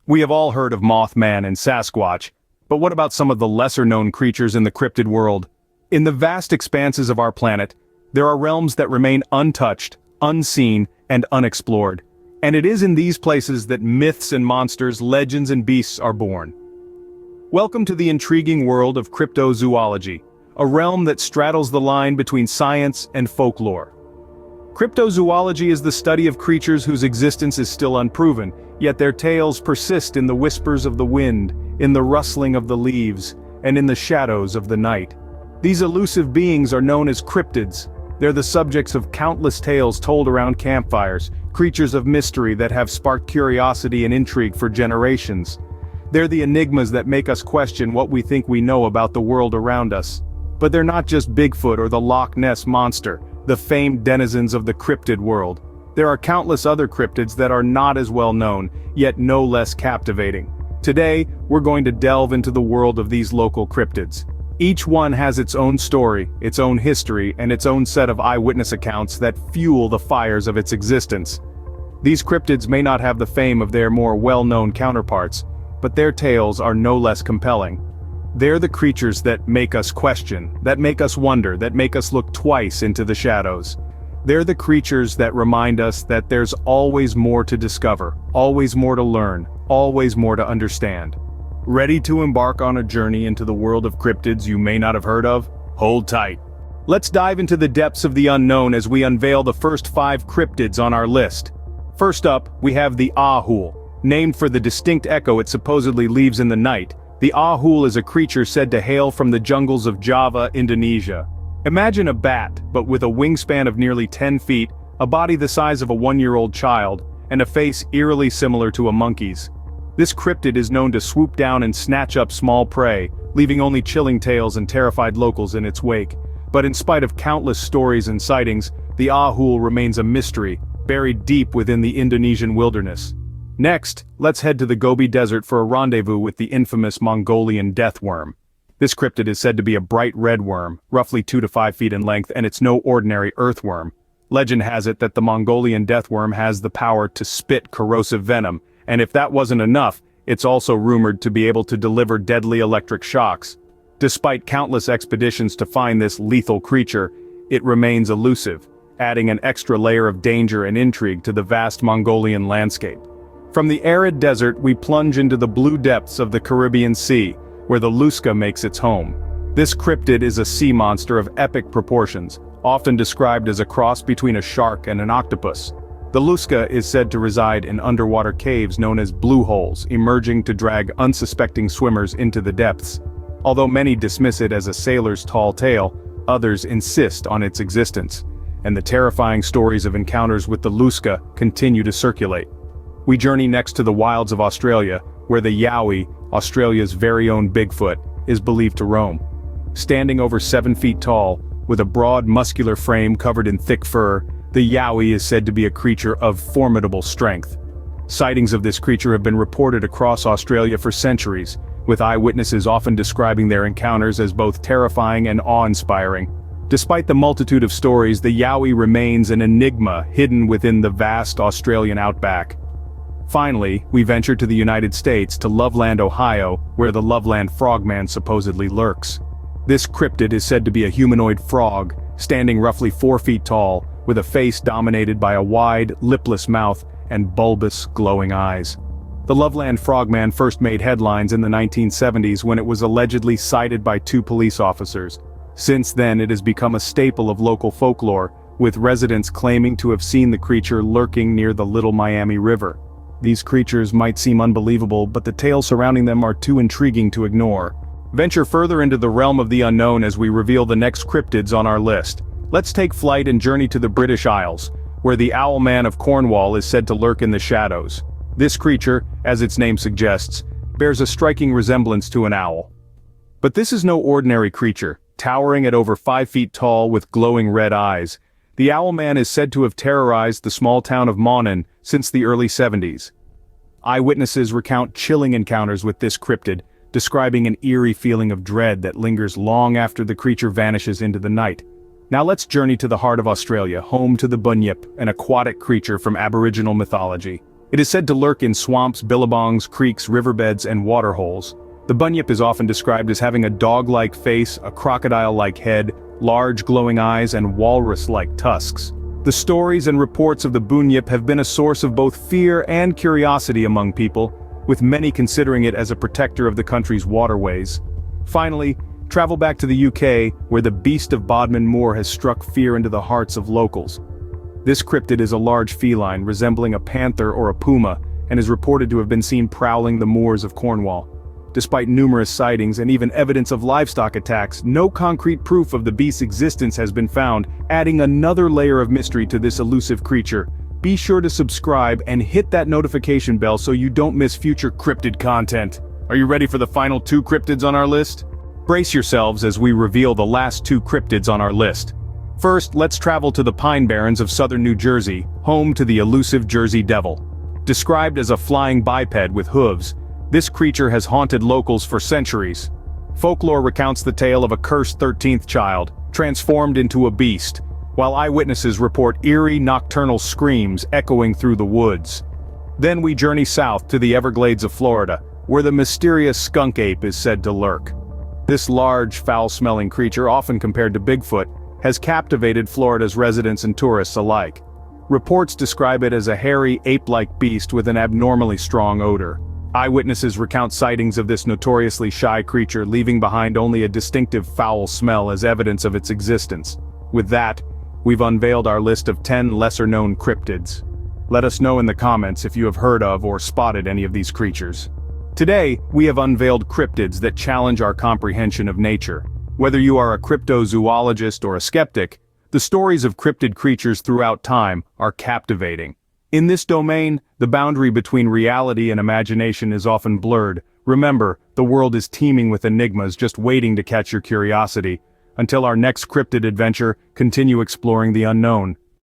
We have all heard of Mothman and Sasquatch, but what about some of the lesser-known creatures in the cryptid world? In the vast expanses of our planet, there are realms that remain untouched, unseen, and unexplored. And it is in these places that myths and monsters, legends and beasts are born. Welcome to the intriguing world of cryptozoology, a realm that straddles the line between science and folklore. Cryptozoology is the study of creatures whose existence is still unproven, yet their tales persist in the whispers of the wind, in the rustling of the leaves, and in the shadows of the night. These elusive beings are known as cryptids. They're the subjects of countless tales told around campfires, creatures of mystery that have sparked curiosity and intrigue for generations. They're the enigmas that make us question what we think we know about the world around us. But they're not just Bigfoot or the Loch Ness Monster, the famed denizens of the cryptid world. There are countless other cryptids that are not as well known, yet no less captivating. Today, we're going to delve into the world of these local cryptids. Each one has its own story, its own history, and its own set of eyewitness accounts that fuel the fires of its existence. These cryptids may not have the fame of their more well-known counterparts, but their tales are no less compelling. They're the creatures that make us question, that make us wonder, that make us look twice into the shadows. They're the creatures that remind us that there's always more to discover, always more to learn, always more to understand. Ready to embark on a journey into the world of cryptids you may not have heard of? Hold tight. Let's dive into the depths of the unknown as we unveil the first 5 cryptids on our list. First up, we have the Ahul. Named for the distinct echo it supposedly leaves in the night, the Ahul is a creature said to hail from the jungles of Java, Indonesia. Imagine a bat, but with a wingspan of nearly 10 feet, a body the size of a 1-year-old child, and a face eerily similar to a monkey's. This cryptid is known to swoop down and snatch up small prey, leaving only chilling tales and terrified locals in its wake. But in spite of countless stories and sightings, the Ahul remains a mystery, buried deep within the Indonesian wilderness. Next, let's head to the Gobi Desert for a rendezvous with the infamous Mongolian death worm. This cryptid is said to be a bright red worm, roughly 2 to 5 feet in length, and it's no ordinary earthworm. Legend has it that the Mongolian death worm has the power to spit corrosive venom, and if that wasn't enough, it's also rumored to be able to deliver deadly electric shocks. Despite countless expeditions to find this lethal creature, it remains elusive, adding an extra layer of danger and intrigue to the vast Mongolian landscape. From the arid desert we plunge into the blue depths of the Caribbean Sea, where the Lusca makes its home. This cryptid is a sea monster of epic proportions, often described as a cross between a shark and an octopus. The Lusca is said to reside in underwater caves known as blue holes, emerging to drag unsuspecting swimmers into the depths. Although many dismiss it as a sailor's tall tale, others insist on its existence, and the terrifying stories of encounters with the Lusca continue to circulate. We journey next to the wilds of Australia, where the Yowie, Australia's very own Bigfoot, is believed to roam. Standing over 7 feet tall, with a broad muscular frame covered in thick fur, the Yowie is said to be a creature of formidable strength. Sightings of this creature have been reported across Australia for centuries, with eyewitnesses often describing their encounters as both terrifying and awe-inspiring. Despite the multitude of stories, the Yowie remains an enigma hidden within the vast Australian outback. Finally, we venture to the United States to Loveland, Ohio, where the Loveland frogman supposedly lurks. This cryptid is said to be a humanoid frog, standing roughly 4 feet tall, with a face dominated by a wide, lipless mouth and bulbous, glowing eyes. The Loveland frogman first made headlines in the 1970s when it was allegedly sighted by 2 police officers. Since then it has become a staple of local folklore, with residents claiming to have seen the creature lurking near the Little Miami River. These creatures might seem unbelievable, but the tales surrounding them are too intriguing to ignore. Venture further into the realm of the unknown as we reveal the next cryptids on our list. Let's take flight and journey to the British Isles, where the Owlman of Cornwall is said to lurk in the shadows. This creature, as its name suggests, bears a striking resemblance to an owl. But this is no ordinary creature, towering at over 5 feet tall with glowing red eyes. The Owlman is said to have terrorized the small town of Monon since the early 70s. Eyewitnesses recount chilling encounters with this cryptid, describing an eerie feeling of dread that lingers long after the creature vanishes into the night. Now let's journey to the heart of Australia, home to the bunyip, an aquatic creature from Aboriginal mythology. It is said to lurk in swamps, billabongs, creeks, riverbeds, and waterholes. The bunyip is often described as having a dog-like face, a crocodile-like head, large glowing eyes, and walrus-like tusks. The stories and reports of the bunyip have been a source of both fear and curiosity among people, with many considering it as a protector of the country's waterways. Finally, travel back to the UK, where the beast of Bodmin Moor has struck fear into the hearts of locals. This cryptid is a large feline resembling a panther or a puma, and is reported to have been seen prowling the moors of Cornwall. Despite numerous sightings and even evidence of livestock attacks, no concrete proof of the beast's existence has been found, adding another layer of mystery to this elusive creature. Be sure to subscribe and hit that notification bell so you don't miss future cryptid content. Are you ready for the final 2 cryptids on our list? Brace yourselves as we reveal the last 2 cryptids on our list. First, let's travel to the Pine Barrens of southern New Jersey, home to the elusive Jersey Devil. Described as a flying biped with hooves, this creature has haunted locals for centuries. Folklore recounts the tale of a cursed 13th child, transformed into a beast, while eyewitnesses report eerie nocturnal screams echoing through the woods. Then we journey south to the Everglades of Florida, where the mysterious skunk ape is said to lurk. This large, foul-smelling creature, often compared to Bigfoot, has captivated Florida's residents and tourists alike. Reports describe it as a hairy, ape-like beast with an abnormally strong odor. Eyewitnesses recount sightings of this notoriously shy creature, leaving behind only a distinctive foul smell as evidence of its existence. With that, we've unveiled our list of 10 lesser-known cryptids. Let us know in the comments if you have heard of or spotted any of these creatures. Today, we have unveiled cryptids that challenge our comprehension of nature. Whether you are a cryptozoologist or a skeptic, the stories of cryptid creatures throughout time are captivating. In this domain, the boundary between reality and imagination is often blurred. Remember, the world is teeming with enigmas just waiting to catch your curiosity. Until our next cryptid adventure, continue exploring the unknown.